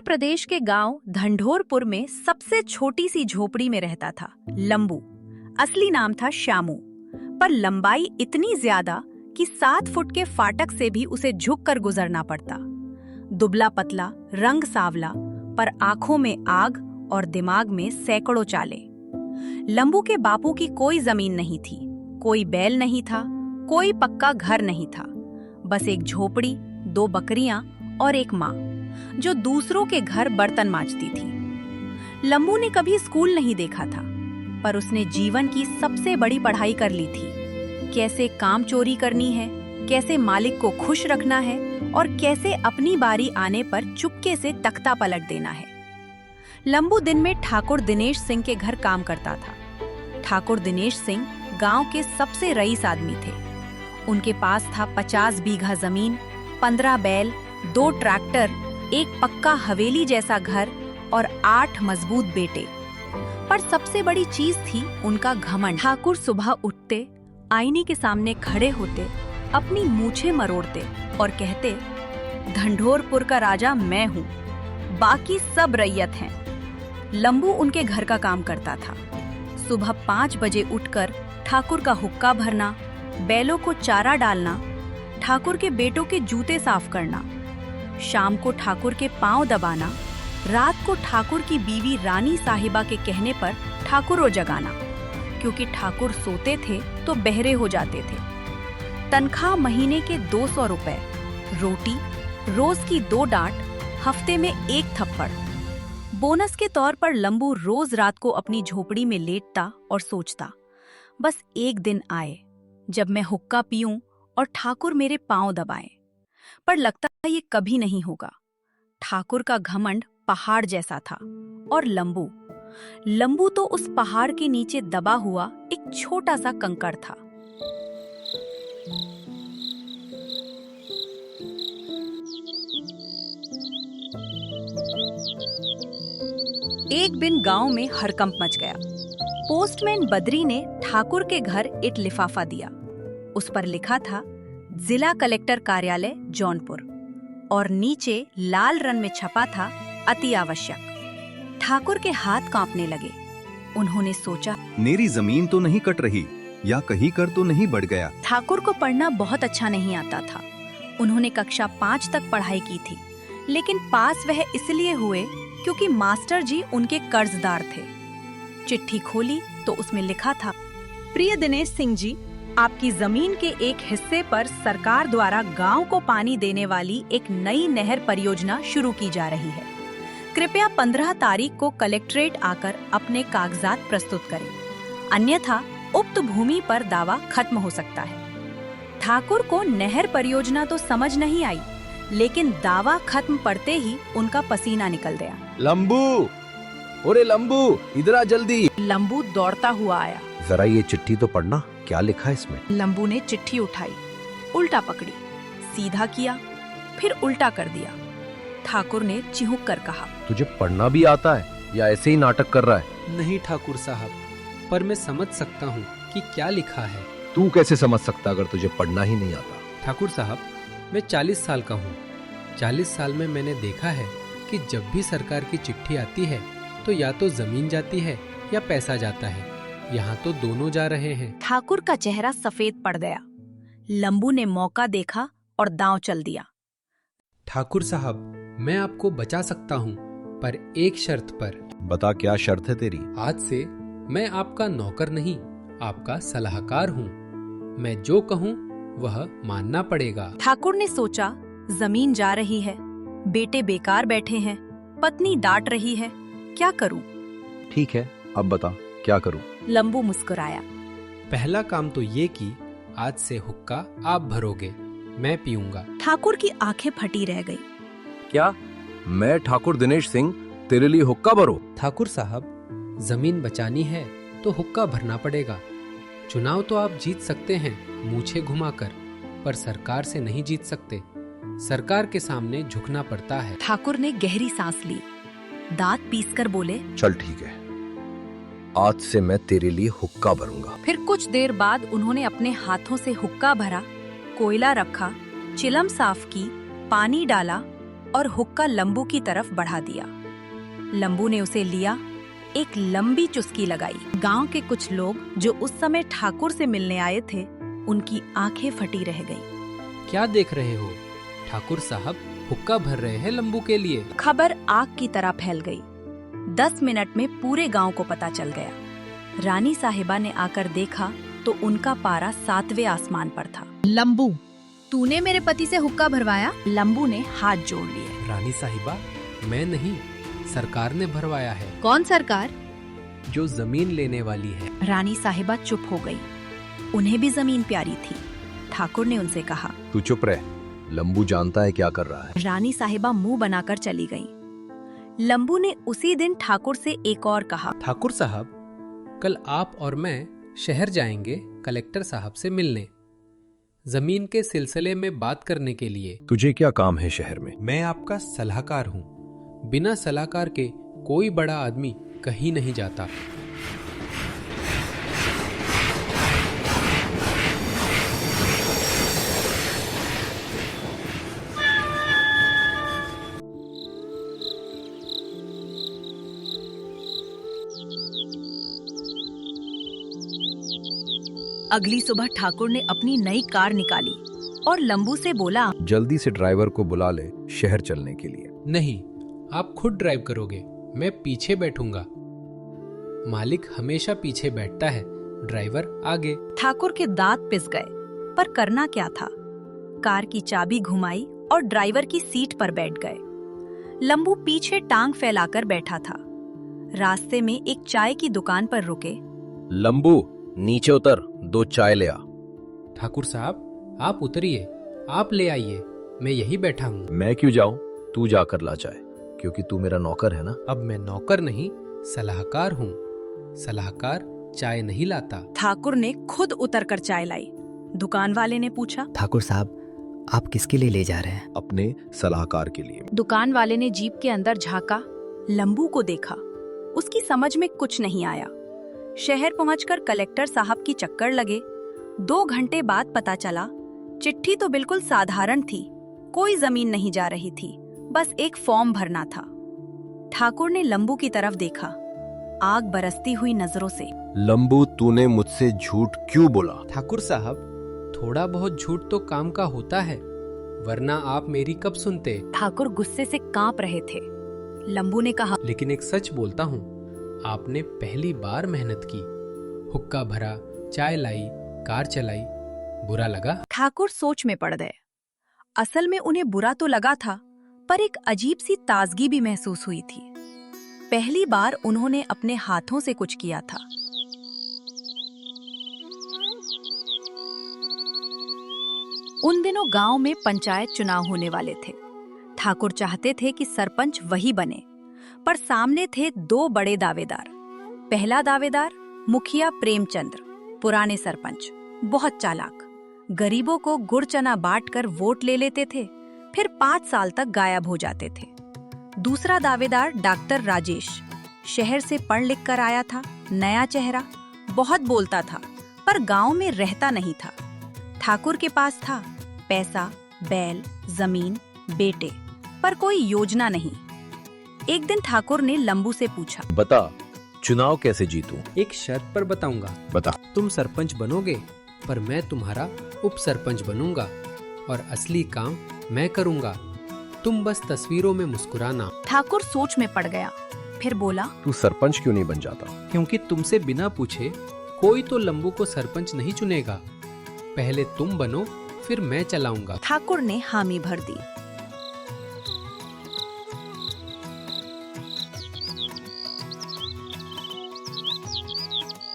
प्रदेश के गांव धंढोरपुर में सबसे छोटी सी झोपड़ी में रहता था लंबू। असली नाम था श्यामू, पर लंबाई इतनी ज्यादा कि 7 फुट के फाटक से भी उसे झुककर गुजरना पड़ता। दुबला पतला, रंग सांवला, पर आंखों में आग और दिमाग में सैकड़ों चाले। लंबू के बापू की कोई जमीन नहीं थी, कोई बैल नहीं था, कोई पक्का घर नहीं था, बस एक झोपड़ी, 2 बकरियां और एक माँ जो दूसरों के घर बर्तन मांजती थी। लंबू ने कभी स्कूल नहीं देखा था, पर उसने जीवन की सबसे बड़ी पढ़ाई कर ली थी। कैसे काम चोरी करनी है, कैसे मालिक को खुश रखना है और कैसे अपनी बारी आने पर चुपके से तख्ता पलट देना है। लंबू दिन में ठाकुर दिनेश सिंह के घर काम करता था। ठाकुर दिनेश सिंह गांव के सबसे रईस आदमी थे। उनके पास था 50 बीघा जमीन, 15 बैल, 2 ट्रैक्टर, एक पक्का हवेली जैसा घर और 8 मजबूत बेटे। पर सबसे बड़ी चीज थी उनका घमंड। ठाकुर सुबह उठते, आईने के सामने खड़े होते, अपनी मूछें मरोड़ते और कहते, धंढोरपुर का राजा मैं हूँ, बाकी सब रैयत हैं। लंबू उनके घर का काम करता था। सुबह 5 बजे उठकर ठाकुर का हुक्का भरना, बैलों को चारा डालना, ठाकुर के बेटों के जूते साफ करना, शाम को ठाकुर के पांव दबाना, रात को ठाकुर की बीवी रानी साहिबा के कहने पर ठाकुर जगाना, क्योंकि ठाकुर सोते थे तो बहरे हो जाते थे। तनख्वाह महीने के 200 रुपए, रोटी, रोज की 2 डांट, हफ्ते में 1 थप्पड़। बोनस के तौर पर लंबू रोज रात को अपनी झोपड़ी में लेटता और सोचता, बस एक दिन आए जब मैं हुक्का पीऊं और ठाकुर मेरे पांव दबाएं। पर लगता ये कभी नहीं होगा। ठाकुर का घमंड पहाड़ जैसा था और लंबू तो उस पहाड़ के नीचे दबा हुआ एक छोटा सा कंकड़ था। एक दिन गांव में हड़कंप मच गया। पोस्टमैन बद्री ने ठाकुर के घर एक लिफाफा दिया। उस पर लिखा था, जिला कलेक्टर कार्यालय जौनपुर, और नीचे लाल रंग में छपा था, अति आवश्यक। ठाकुर के हाथ कांपने लगे। उन्होंने सोचा, मेरी जमीन तो नहीं कट रही या कहीं कर तो नहीं बढ़ गया। ठाकुर को पढ़ना बहुत अच्छा नहीं आता था। उन्होंने कक्षा 5 तक पढ़ाई की थी, लेकिन पास वह इसलिए हुए क्योंकि मास्टर जी उनके कर्जदार थे। चिट्ठी खोली तो उसमें लिखा था, प्रिय दिनेश सिंह जी, आपकी जमीन के एक हिस्से पर सरकार द्वारा गांव को पानी देने वाली एक नई नहर परियोजना शुरू की जा रही है। कृपया 15 तारीख को कलेक्ट्रेट आकर अपने कागजात प्रस्तुत करें, अन्यथा उक्त भूमि पर दावा खत्म हो सकता है। ठाकुर को नहर परियोजना तो समझ नहीं आई, लेकिन दावा खत्म पड़ते ही उनका पसीना निकल गया। लंबू, ओरे लंबू, इधर आ जल्दी। लंबू दौड़ता हुआ आया। जरा ये चिट्ठी तो पढ़ना, क्या लिखा है इसमें? लंबू ने चिट्ठी उठाई, उल्टा पकड़ी, सीधा किया, फिर उल्टा कर दिया। ठाकुर ने चिहुक कर कहा, तुझे पढ़ना भी आता है या ऐसे ही नाटक कर रहा है? नहीं ठाकुर साहब, पर मैं समझ सकता हूँ कि क्या लिखा है। तू कैसे समझ सकता अगर तुझे पढ़ना ही नहीं आता? ठाकुर साहब, मैं 40 साल का हूँ। 40 साल में मैंने देखा है कि जब भी सरकार की चिट्ठी आती है तो या तो जमीन जाती है या पैसा जाता है। यहाँ तो दोनों जा रहे हैं। ठाकुर का चेहरा सफेद पड़ गया। लंबू ने मौका देखा और दांव चल दिया। ठाकुर साहब, मैं आपको बचा सकता हूँ, पर एक शर्त पर। बता, क्या शर्त है तेरी? आज से मैं आपका नौकर नहीं, आपका सलाहकार हूँ। मैं जो कहूँ वह मानना पड़ेगा। ठाकुर ने सोचा, जमीन जा रही है, बेटे बेकार बैठे हैं, पत्नी डांट रही है, क्या करूं? ठीक है, अब बता क्या करूं? लंबू मुस्कुराया। पहला काम तो ये कि आज से हुक्का आप भरोगे, मैं पीऊंगा। ठाकुर की आंखें फटी रह गई। क्या? मैं ठाकुर दिनेश सिंह तेरे लिए हुक्का भरो? ठाकुर साहब, जमीन बचानी है तो हुक्का भरना पड़ेगा। चुनाव तो आप जीत सकते हैं मूछें घुमाकर, पर सरकार से नहीं जीत सकते। सरकार के सामने झुकना पड़ता है। ठाकुर ने गहरी सांस ली, दांत पीसकर बोले, चल ठीक है, आज से मैं तेरे लिए हुक्का भरूंगा। फिर कुछ देर बाद उन्होंने अपने हाथों से हुक्का भरा, कोयला रखा, चिलम साफ की, पानी डाला और हुक्का लंबू की तरफ बढ़ा दिया। लंबू ने उसे लिया, एक लंबी चुस्की लगाई। गांव के कुछ लोग जो उस समय ठाकुर से मिलने आए थे, उनकी आंखें फटी रह गईं। क्या देख रहे हो? ठाकुर साहब हुक्का भर रहे हैं लंबू के लिए। खबर आग की तरह फैल गई। 10 मिनट में पूरे गांव को पता चल गया। रानी साहिबा ने आकर देखा तो उनका पारा 7वें आसमान पर था। लंबू, तूने मेरे पति से हुक्का भरवाया? लंबू ने हाथ जोड़ लिए। रानी साहिबा, मैं नहीं, सरकार ने भरवाया है। कौन सरकार? जो जमीन लेने वाली है। रानी साहिबा चुप हो गई। उन्हें भी जमीन प्यारी थी। ठाकुर ने उनसे कहा। तू चुप रह, लंबू जानता है क्या कर रहा है। रानी साहिबा मुंह बनाकर चली गईं। लंबू ने उसी दिन ठाकुर से एक और कहा। ठाकुर साहब, कल आप और मैं शहर जाएंगे कलेक्टर साहब से मिलने, जमीन के सिलसिले में बात करने के लिए। तुझे क्या काम है शहर में? मैं आपका सलाहकार हूँ। बिना सलाहकार के कोई बड़ा आदमी कहीं नहीं जाता। अगली सुबह ठाकुर ने अपनी नई कार निकाली और लंबू से बोला। जल्दी से ड्राइवर को बुला ले शहर चलने के लिए। नहीं, आप खुद ड्राइव करोगे, मैं पीछे बैठूंगा। मालिक हमेशा पीछे बैठता है, ड्राइवर आगे। ठाकुर के दांत पिस गए, पर करना क्या था। कार की चाबी घुमाई और ड्राइवर की सीट पर बैठ गए। लंबू पीछे टांग फैलाकर बैठा था। रास्ते में एक चाय की दुकान पर रुके। लंबू, नीचे उतर, 2 चाय ले आ। ठाकुर साहब, आप उतरिए, आप ले आइए, मैं यही बैठा हूँ। मैं क्यों जाऊं? तू जाकर ला चाय, क्योंकि तू मेरा नौकर है ना। अब मैं नौकर नहीं, सलाहकार हूँ। सलाहकार चाय नहीं लाता। ठाकुर ने खुद उतरकर चाय लाई। दुकान वाले ने पूछा। ठाकुर साहब, आप किसके लिए ले जा रहे हैं? अपने सलाहकार के लिए। दुकान वाले ने जीप के अंदर झांका, लंबू को देखा। उसकी समझ में कुछ नहीं आया। शहर पहुंचकर कलेक्टर साहब की चक्कर लगे। 2 घंटे बाद पता चला, चिट्ठी तो बिल्कुल साधारण थी, कोई जमीन नहीं जा रही थी, बस एक फॉर्म भरना था। ठाकुर ने लंबू की तरफ देखा, आग बरसती हुई नजरों से। लंबू, तूने मुझसे झूठ क्यों बोला? ठाकुर साहब, थोड़ा बहुत झूठ तो काम का होता है, वरना आप मेरी कब सुनते। ठाकुर गुस्से से कांप रहे थे। लंबू ने कहा। लेकिन एक सच बोलता हूँ, आपने पहली बार मेहनत की, हुक्का भरा, चाय लाई, कार चलाई, बुरा लगा? ठाकुर सोच में पड़ गए। असल में उन्हें बुरा तो लगा था, पर एक अजीब सी ताजगी भी महसूस हुई थी। पहली बार उन्होंने अपने हाथों से कुछ किया था। उन दिनों गांव में पंचायत चुनाव होने वाले थे। ठाकुर चाहते थे कि सरपंच वही बने, पर सामने थे 2 बड़े दावेदार। पहला दावेदार मुखिया प्रेमचंद्र, पुराने सरपंच, बहुत चालाक, गरीबों को गुड़ चना बांटकर वोट ले लेते थे, फिर 5 साल तक गायब हो जाते थे। दूसरा दावेदार डॉक्टर राजेश, शहर से पढ़ लिख कर आया था, नया चेहरा, बहुत बोलता था, पर गांव में रहता नहीं था। ठाकुर के पास था पैसा, बैल, जमीन, बेटे, पर कोई योजना नहीं। एक दिन ठाकुर ने लंबू से पूछा। बता, चुनाव कैसे जीतूं? एक शर्त पर बताऊंगा। बता। तुम सरपंच बनोगे, पर मैं तुम्हारा उप सरपंच बनूंगा और असली काम मैं करूंगा। तुम बस तस्वीरों में मुस्कुराना। ठाकुर सोच में पड़ गया, फिर बोला। तू सरपंच क्यों नहीं बन जाता? क्योंकि तुमसे बिना पूछे कोई तो लंबू को सरपंच नहीं चुनेगा। पहले तुम बनो, फिर मैं चलाऊंगा। ठाकुर ने हामी भर दी।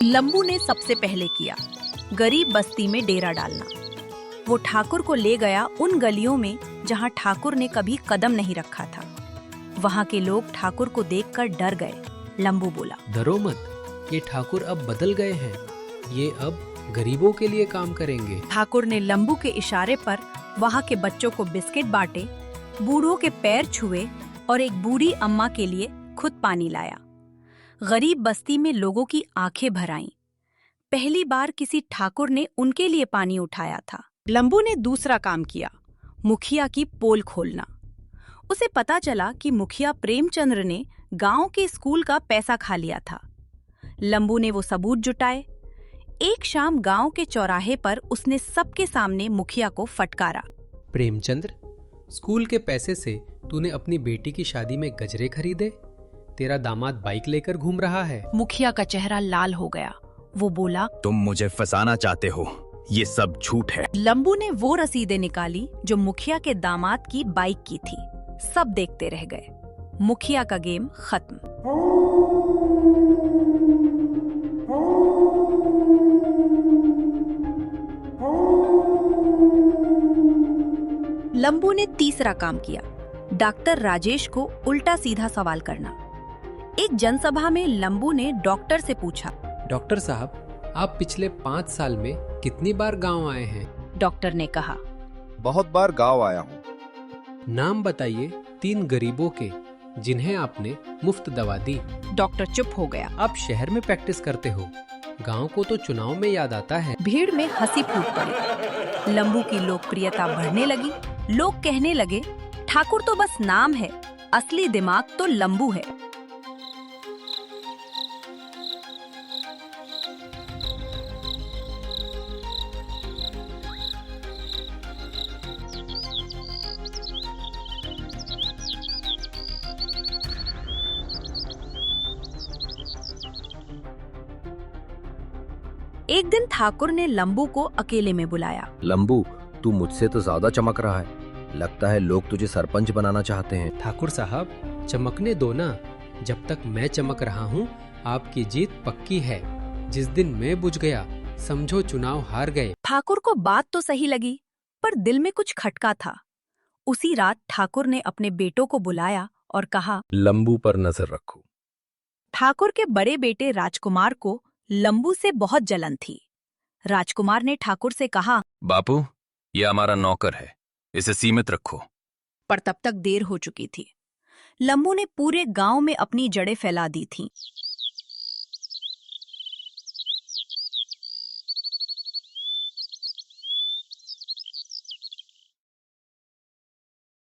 लंबू ने सबसे पहले किया गरीब बस्ती में डेरा डालना। वो ठाकुर को ले गया उन गलियों में जहां ठाकुर ने कभी कदम नहीं रखा था। वहां के लोग ठाकुर को देखकर डर गए। लंबू बोला। डरो मत, ये ठाकुर अब बदल गए हैं, ये अब गरीबों के लिए काम करेंगे। ठाकुर ने लंबू के इशारे पर वहां के बच्चों को बिस्किट बांटे, बूढ़ों के पैर छुए और एक बूढ़ी अम्मा के लिए खुद पानी लाया। गरीब बस्ती में लोगों की आंखें भर आईं। पहली बार किसी ठाकुर ने उनके लिए पानी उठाया था। लंबू ने दूसरा काम किया, मुखिया की पोल खोलना। उसे पता चला कि मुखिया प्रेमचंद्र ने गांव के स्कूल का पैसा खा लिया था। लंबू ने वो सबूत जुटाए। एक शाम गांव के चौराहे पर उसने सबके सामने मुखिया को फटकारा। प्रेमचंद्र, स्कूल के पैसे से तूने अपनी बेटी की शादी में गजरे खरीदे? तेरा दामाद बाइक लेकर घूम रहा है। मुखिया का चेहरा लाल हो गया। वो बोला, तुम मुझे फंसाना चाहते हो, ये सब झूठ है। लंबू ने वो रसीदें निकाली जो मुखिया के दामाद की बाइक की थी। सब देखते रह गए। मुखिया का गेम खत्म। लंबू ने तीसरा काम किया, डॉक्टर राजेश को उल्टा सीधा सवाल करना। एक जनसभा में लंबू ने डॉक्टर से पूछा, डॉक्टर साहब, आप पिछले 5 साल में कितनी बार गांव आए हैं? डॉक्टर ने कहा, बहुत बार गांव आया हूँ। नाम बताइए 3 गरीबों के जिन्हें आपने मुफ्त दवा दी। डॉक्टर चुप हो गया। आप शहर में प्रैक्टिस करते हो, गांव को तो चुनाव में याद आता है। भीड़ में हंसी फूट पड़ी। लंबू की लोकप्रियता बढ़ने लगी। लोग कहने लगे, ठाकुर तो बस नाम है, असली दिमाग तो लंबू है। एक दिन ठाकुर ने लंबू को अकेले में बुलाया। लंबू, तू मुझसे तो ज्यादा चमक रहा है। लगता है लोग तुझे सरपंच बनाना चाहते हैं। ठाकुर साहब, चमकने दो ना। जब तक मैं चमक रहा हूँ, आपकी जीत पक्की है। जिस दिन मैं बुझ गया, समझो चुनाव हार गए। ठाकुर को बात तो सही लगी, पर दिल में कुछ खटका था। उसी रात ठाकुर ने अपने बेटों को बुलाया और कहा, लंबू पर नजर रखो। ठाकुर के बड़े बेटे राजकुमार को लंबू से बहुत जलन थी। राजकुमार ने ठाकुर से कहा, बापू, ये हमारा नौकर है, इसे सीमित रखो। पर तब तक देर हो चुकी थी। लंबू ने पूरे गांव में अपनी जड़ें फैला दी थीं।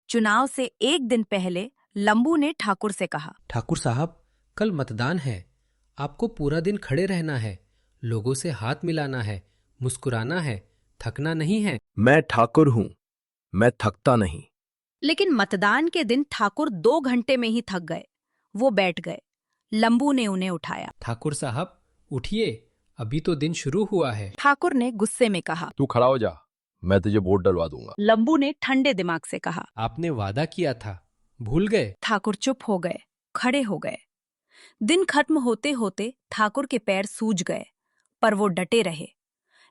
चुनाव से एक दिन पहले लंबू ने ठाकुर से कहा, ठाकुर साहब, कल मतदान है। आपको पूरा दिन खड़े रहना है, लोगों से हाथ मिलाना है, मुस्कुराना है, थकना नहीं है। मैं ठाकुर हूँ, मैं थकता नहीं। लेकिन मतदान के दिन ठाकुर 2 घंटे में ही थक गए। वो बैठ गए। लंबू ने उन्हें उठाया। ठाकुर साहब, उठिए, अभी तो दिन शुरू हुआ है। ठाकुर ने गुस्से में कहा, तू खड़ा हो जा, मैं तुझे वोट डलवा दूंगा। लंबू ने ठंडे दिमाग से कहा, आपने वादा किया था, भूल गए? ठाकुर चुप हो गए, खड़े हो गए। दिन खत्म होते होते ठाकुर के पैर सूज गए, पर वो डटे रहे।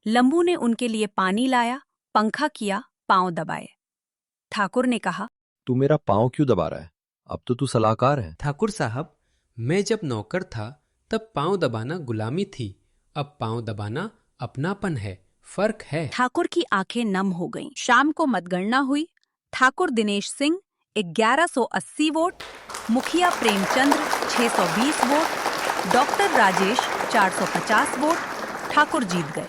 लंबू ने उनके लिए पानी लाया, पंखा किया, पांव दबाए। ठाकुर ने कहा, तू मेरा पाँव क्यों दबा रहा है? अब तो तू सलाहकार है। ठाकुर साहब, मैं जब नौकर था तब पांव दबाना गुलामी थी, अब पांव दबाना अपनापन है, फर्क है। ठाकुर की आंखें नम हो गईं। शाम को मतगणना हुई। ठाकुर दिनेश सिंह 1180 वोट, मुखिया Premchandra 620 vote, doctor Rajesh 450 vote. Thakur जीत गए।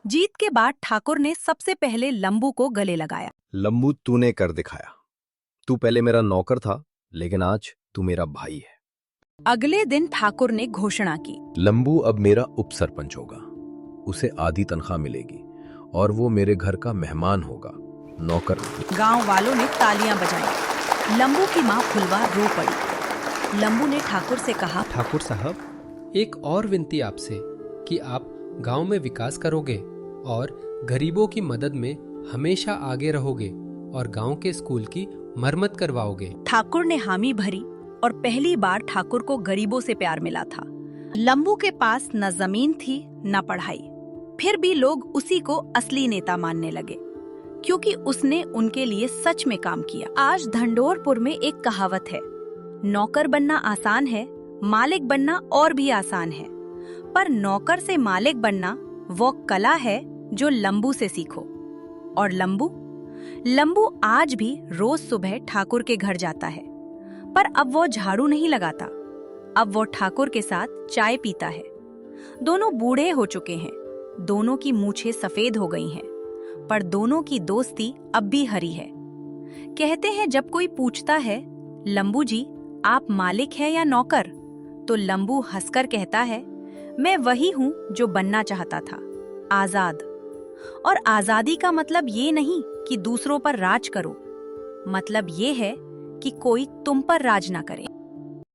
जीत के बाद ठाकुर ने सबसे पहले लंबू को गले लगाया। लंबू, तूने कर दिखाया। तू पहले मेरा नौकर था, लेकिन आज तू मेरा भाई है। अगले दिन ठाकुर ने घोषणा की, लंबू अब मेरा उप सरपंच होगा। उसे आधी तनख्वाह मिलेगी और वो मेरे घर का मेहमान होगा, नौकर नहीं। गांव वालों ने तालियां बजाई। लंबू की मां फुलवा रो पड़ी। लंबू ने ठाकुर से कहा, ठाकुर साहब, एक और विनती आपसे कि आप गांव में विकास करोगे और गरीबों की मदद में हमेशा आगे रहोगे और गांव के स्कूल की मरम्मत करवाओगे। ठाकुर ने हामी भरी और पहली बार ठाकुर को गरीबों से प्यार मिला था। लंबू के पास न जमीन थी न पढ़ाई, फिर भी लोग उसी को असली नेता मानने लगे, क्योंकि उसने उनके लिए सच में काम किया। आज धंडोरपुर में एक कहावत है, नौकर बनना आसान है, मालिक बनना और भी आसान है, पर नौकर से मालिक बनना वो कला है जो लंबू से सीखो। और लंबू आज भी रोज सुबह ठाकुर के घर जाता है, पर अब वो झाड़ू नहीं लगाता। अब वो ठाकुर के साथ चाय पीता है। दोनों बूढ़े हो चुके हैं, दोनों की मूछें सफेद हो गई हैं, पर दोनों की दोस्ती अब भी हरी है। कहते हैं जब कोई पूछता है, लंबू जी आप मालिक हैं या नौकर, तो लंबू हंसकर कहता है, मैं वही हूं जो बनना चाहता था, आजाद। और आजादी का मतलब ये नहीं कि दूसरों पर राज करो, मतलब ये है कि कोई तुम पर राज ना करे।